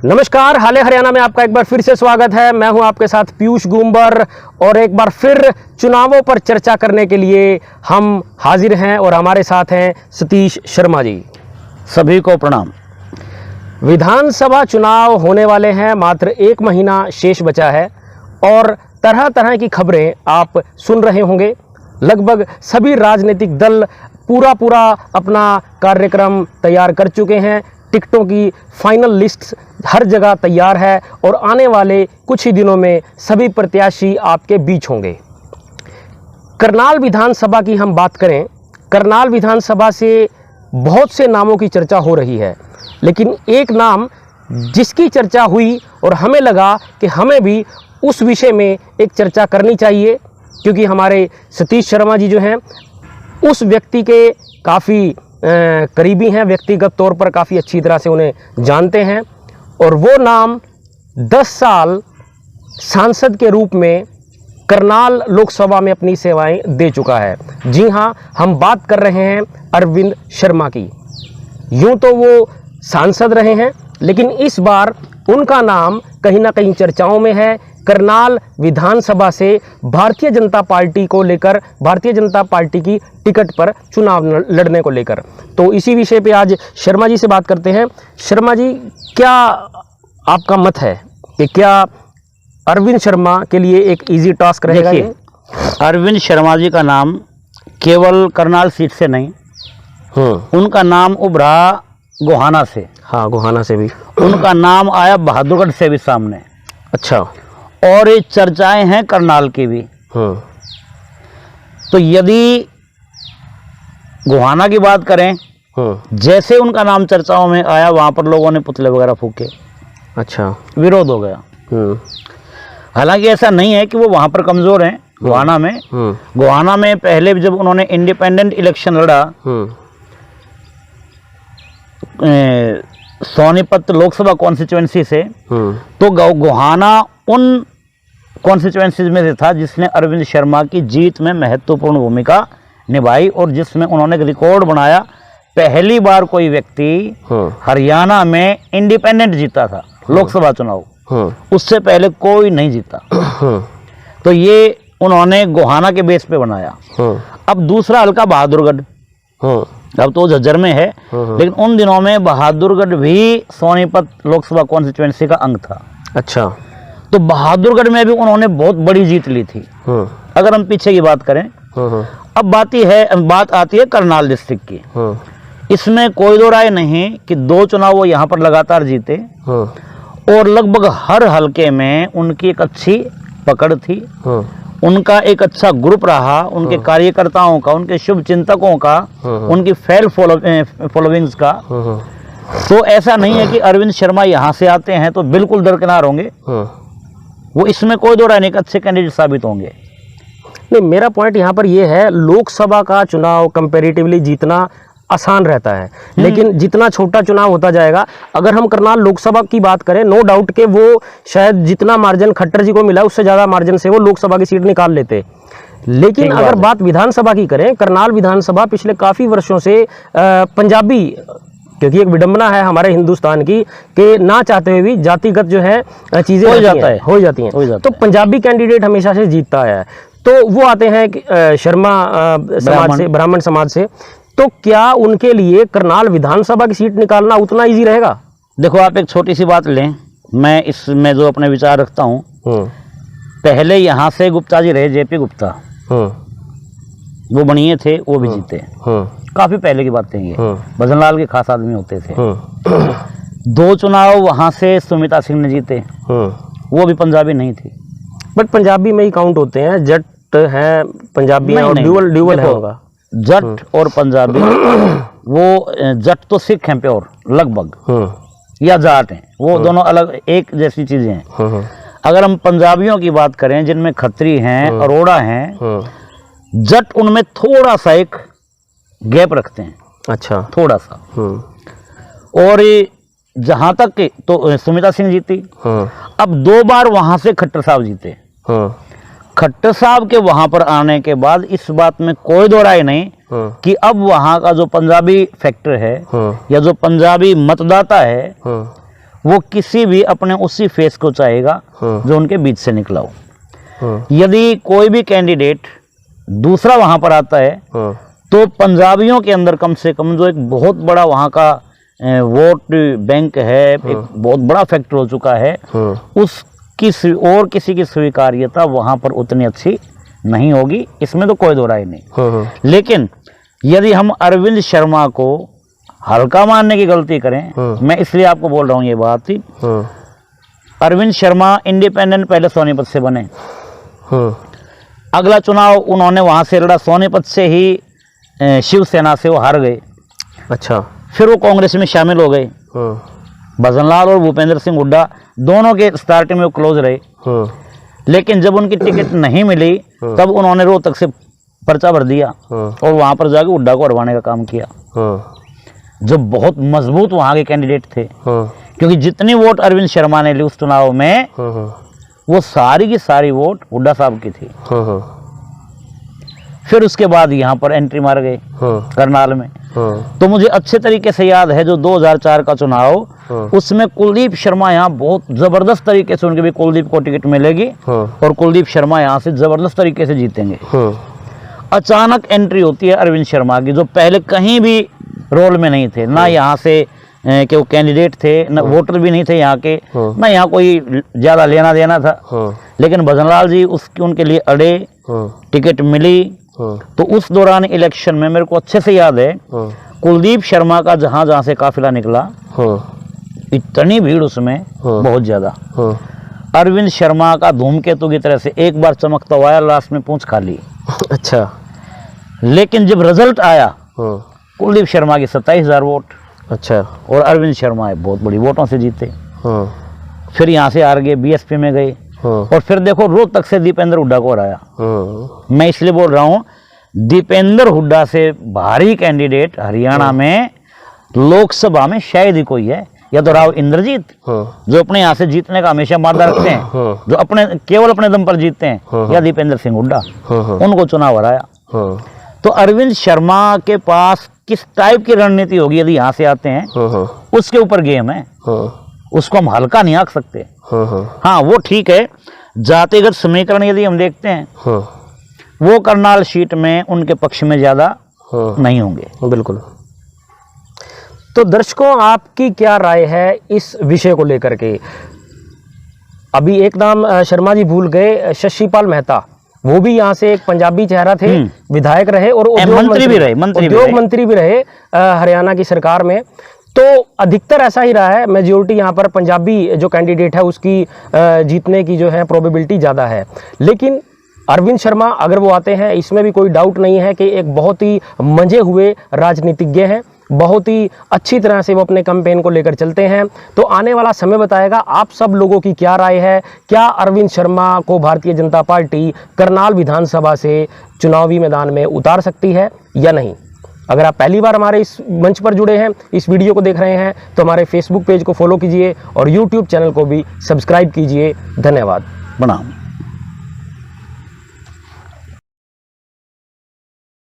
नमस्कार, हाले हरियाणा में आपका एक बार फिर से स्वागत है। मैं हूं आपके साथ पीयूष गुंबर और एक बार फिर चुनावों पर चर्चा करने के लिए हम हाजिर हैं और हमारे साथ हैं सतीश शर्मा जी। सभी को प्रणाम। विधानसभा चुनाव होने वाले हैं, मात्र एक महीना शेष बचा है और तरह तरह की खबरें आप सुन रहे होंगे। लगभग सभी राजनीतिक दल पूरा अपना कार्यक्रम तैयार कर चुके हैं। टिकटों की फाइनल लिस्ट हर जगह तैयार है और आने वाले कुछ ही दिनों में सभी प्रत्याशी आपके बीच होंगे। करनाल विधानसभा की हम बात करें, करनाल विधानसभा से बहुत से नामों की चर्चा हो रही है, लेकिन एक नाम जिसकी चर्चा हुई और हमें लगा कि हमें भी उस विषय में एक चर्चा करनी चाहिए, क्योंकि हमारे सतीश शर्मा जी जो हैं उस व्यक्ति के काफ़ी करीबी हैं, व्यक्तिगत तौर पर काफ़ी अच्छी तरह से उन्हें जानते हैं और वो नाम 10 साल सांसद के रूप में करनाल लोकसभा में अपनी सेवाएं दे चुका है। जी हाँ, हम बात कर रहे हैं अरविंद शर्मा की। यूं तो वो सांसद रहे हैं, लेकिन इस बार उनका नाम कहीं ना कहीं चर्चाओं में है। करनाल विधानसभा से भारतीय जनता पार्टी को लेकर, भारतीय जनता पार्टी की टिकट पर चुनाव लड़ने को लेकर, तो इसी विषय पे आज शर्मा जी से बात करते हैं। शर्मा जी, क्या आपका मत है कि क्या अरविंद शर्मा के लिए एक इजी टास्क रहेगा? देखिए, अरविंद शर्मा जी का नाम केवल करनाल सीट से नहीं, उनका नाम उभरा गोहाना से। हाँ, गोहाना से भी उनका नाम आया बहादुरगढ़ से भी सामने। अच्छा। और ये चर्चाएं हैं करनाल की भी। तो यदि गोहाना की बात करें, जैसे उनका नाम चर्चाओं में आया, वहां पर लोगों ने पुतले वगैरह फूके। अच्छा। विरोध हो गया। हालांकि ऐसा नहीं है कि वो वहां पर कमजोर हैं। गोहाना में पहले जब उन्होंने इंडिपेंडेंट इलेक्शन लड़ा सोनीपत लोकसभा कॉन्स्टिट्यूएंसी से, तो गोहाना उन कॉन्स्टिट्यूएंसीज में से था जिसने अरविंद शर्मा की जीत में महत्वपूर्ण भूमिका निभाई और जिसमें उन्होंने एक रिकॉर्ड बनाया। पहली बार कोई व्यक्ति हरियाणा में इंडिपेंडेंट जीता था लोकसभा चुनाव, उससे पहले कोई नहीं जीता। तो ये उन्होंने गोहाना के बेस पे बनाया। अब दूसरा हल्का बहादुरगढ़, अब तो झज्जर में है, लेकिन उन दिनों में बहादुरगढ़ भी सोनीपत लोकसभा कॉन्स्टिट्यूएंसी का अंग था। अच्छा। तो बहादुरगढ़ में भी उन्होंने बहुत बड़ी जीत ली थी। अगर हम पीछे की बात करें, अब बात आती है करनाल डिस्ट्रिक्ट की। इसमें कोई दो राय नहीं कि 2 चुनाव वो यहाँ पर लगातार जीते और लगभग हर हलके में उनकी एक अच्छी पकड़ थी। उनका एक अच्छा ग्रुप रहा, उनके कार्यकर्ताओं का, उनके शुभ चिंतकों का, उनकी फैन फॉलोइंग्स का। तो ऐसा नहीं है कि अरविंद शर्मा यहाँ से आते हैं तो बिल्कुल दरकिनार होंगे। वो इसमें कोई दो राय नहीं, अच्छे कैंडिडेट साबित होंगे। नहीं, मेरा पॉइंट यहाँ पर ये है, लोकसभा का चुनाव कंपैरेटिवली जीतना आसान रहता है, लेकिन जितना छोटा चुनाव होता जाएगा, अगर हम करनाल लोकसभा की बात करें, नो डाउट के वो शायद जितना मार्जिन खट्टर जी को मिला उससे ज़्यादा मार्जिन से वो लोकसभा की सीट निकाल लेते। लेकिन अगर बात विधानसभा की करें, करनाल विधानसभा पिछले काफ़ी वर्षों से पंजाबी, क्योंकि एक विडंबना है हमारे हिंदुस्तान की कि ना चाहते हुए भी जातिगत जो है चीज़ें हो जाती हैं, तो पंजाबी कैंडिडेट हमेशा से जीतता है। तो वो आते हैं शर्मा समाज से, ब्राह्मण समाज से। तो क्या उनके लिए करनाल विधानसभा की सीट निकालना उतना इजी रहेगा? देखो, आप एक छोटी सी बात लें, मैं इसमें जो अपने विचार रखता हूँ, पहले यहाँ से गुप्ता जी रहे, जेपी गुप्ता, वो बनिए थे, वो भी जीते। काफी पहले की बात है ये, भजनलाल के खास आदमी होते थे। 2 चुनाव वहां से सुमिता सिंह ने जीते, वो भी पंजाबी नहीं थी। बट पंजाबी में ही काउंट होते हैं, जट हैं पंजाबी और ड्यूअल है होगा। जट और पंजाबी, वो जट तो सिख हैं प्योर लगभग, या जाट हैं, वो दोनों अलग एक जैसी चीजें हैं। अगर हम पंजाबियों की बात करें, जिनमें खत्री हैं, अरोड़ा हैं, जट उनमें थोड़ा सा एक गैप रखते हैं। अच्छा, थोड़ा सा। और जहां तक तो सुमिता सिंह जीती। अब 2 बार वहां से खट्टर साहब जीते। खट्टर साहब के वहां पर आने के बाद इस बात में कोई दो राय नहीं कि अब वहां का जो पंजाबी फैक्टर है या जो पंजाबी मतदाता है वो किसी भी अपने उसी फेस को चाहेगा जो उनके बीच से निकला हो। यदि कोई भी कैंडिडेट दूसरा वहां पर आता है तो पंजाबियों के अंदर कम से कम जो एक बहुत बड़ा वहां का वोट बैंक है, एक बहुत बड़ा फैक्टर हो चुका है, उसकी और किसी की स्वीकार्यता वहां पर उतनी अच्छी नहीं होगी, इसमें तो कोई दो राय नहीं। लेकिन यदि हम अरविंद शर्मा को हल्का मानने की गलती करें, मैं इसलिए आपको बोल रहा हूं ये बात थी, अरविंद शर्मा इंडिपेंडेंट पहले सोनीपत से बने, अगला चुनाव उन्होंने वहां से लड़ा, सोनीपत से ही शिवसेना से वो हार गए। अच्छा। फिर वो कांग्रेस में शामिल हो गए। भजनलाल और भूपेंद्र सिंह हुड्डा दोनों के स्टार्टिंग में वो क्लोज रहे, लेकिन जब उनकी टिकट नहीं मिली तब उन्होंने रोहतक से पर्चा भर दिया और वहां पर जाकर हुड्डा को हरवाने का काम किया, जो बहुत मजबूत वहां के कैंडिडेट थे। क्योंकि जितनी वोट अरविंद शर्मा ने ली उस चुनाव में, वो सारी की सारी वोट हुड्डा साहब की थी। फिर उसके बाद यहाँ पर एंट्री मार गए करनाल में। तो मुझे अच्छे तरीके से याद है जो 2004 का चुनाव, उसमें कुलदीप शर्मा यहाँ बहुत जबरदस्त तरीके से, उनके भी कुलदीप को टिकट मिलेगी और कुलदीप शर्मा यहाँ से जबरदस्त तरीके से जीतेंगे। अचानक एंट्री होती है अरविंद शर्मा की, जो पहले कहीं भी रोल में नहीं थे, ना यहाँ से कि वो कैंडिडेट थे, ना वोटर भी नहीं थे यहाँ के, ना यहाँ कोई ज्यादा लेना देना था। लेकिन भजनलाल जी उनके लिए अड़े, टिकट मिली। तो उस दौरान इलेक्शन में मेरे को अच्छे से याद है, कुलदीप शर्मा का जहां जहां से काफिला निकला, इतनी भीड़ उसमें बहुत ज्यादा। अरविंद शर्मा का धूमकेतु की तरह से एक बार चमकता हुआ, लास्ट में पूंछ खाली। अच्छा। लेकिन जब रिजल्ट आया, कुलदीप शर्मा की 27,000 वोट। अच्छा। और अरविंद शर्मा बहुत बड़ी वोटों से जीते। फिर यहाँ से हार गए, बीएसपी में गए, और फिर देखो रोहतक से दीपेंद्र हुड्डा को हराया। मैं इसलिए बोल रहा हूँ, दीपेंद्र हुड्डा से भारी कैंडिडेट हरियाणा में लोकसभा में शायद ही कोई है, या तो राव इंद्रजीत जो अपने यहाँ से जीतने का हमेशा मादा रखते हैं, जो अपने केवल अपने दम पर जीतते हैं, या दीपेंद्र सिंह हुड्डा, उनको चुनाव हराया। तो अरविंद शर्मा के पास किस टाइप की रणनीति होगी यदि यहाँ से आते हैं, उसके ऊपर गेम है, उसको हम हल्का नहीं आंक सकते। हाँ, वो ठीक है, जातिगत समीकरण यदि हम देखते हैं, वो करनाल सीट में उनके पक्ष में ज्यादा नहीं होंगे। बिल्कुल। तो दर्शकों, आपकी क्या राय है इस विषय को लेकर के? अभी एक नाम शर्मा जी भूल गए, शशिपाल मेहता, वो भी यहाँ से एक पंजाबी चेहरा थे, विधायक रहे और उद्योग मंत्री भी रहे हरियाणा की सरकार में। तो अधिकतर ऐसा ही रहा है, मेजोरिटी यहाँ पर पंजाबी जो कैंडिडेट है उसकी जीतने की जो है प्रोबेबिलिटी ज़्यादा है। लेकिन अरविंद शर्मा अगर वो आते हैं, इसमें भी कोई डाउट नहीं है कि एक बहुत ही मंजे हुए राजनीतिज्ञ हैं, बहुत ही अच्छी तरह से वो अपने कैंपेन को लेकर चलते हैं। तो आने वाला समय बताएगा आप सब लोगों की क्या राय है, क्या अरविंद शर्मा को भारतीय जनता पार्टी करनाल विधानसभा से चुनावी मैदान में उतार सकती है या नहीं। अगर आप पहली बार हमारे इस मंच पर जुड़े हैं, इस वीडियो को देख रहे हैं, तो हमारे फेसबुक पेज को फॉलो कीजिए और यूट्यूब चैनल को भी सब्सक्राइब कीजिए। धन्यवाद। प्रणाम।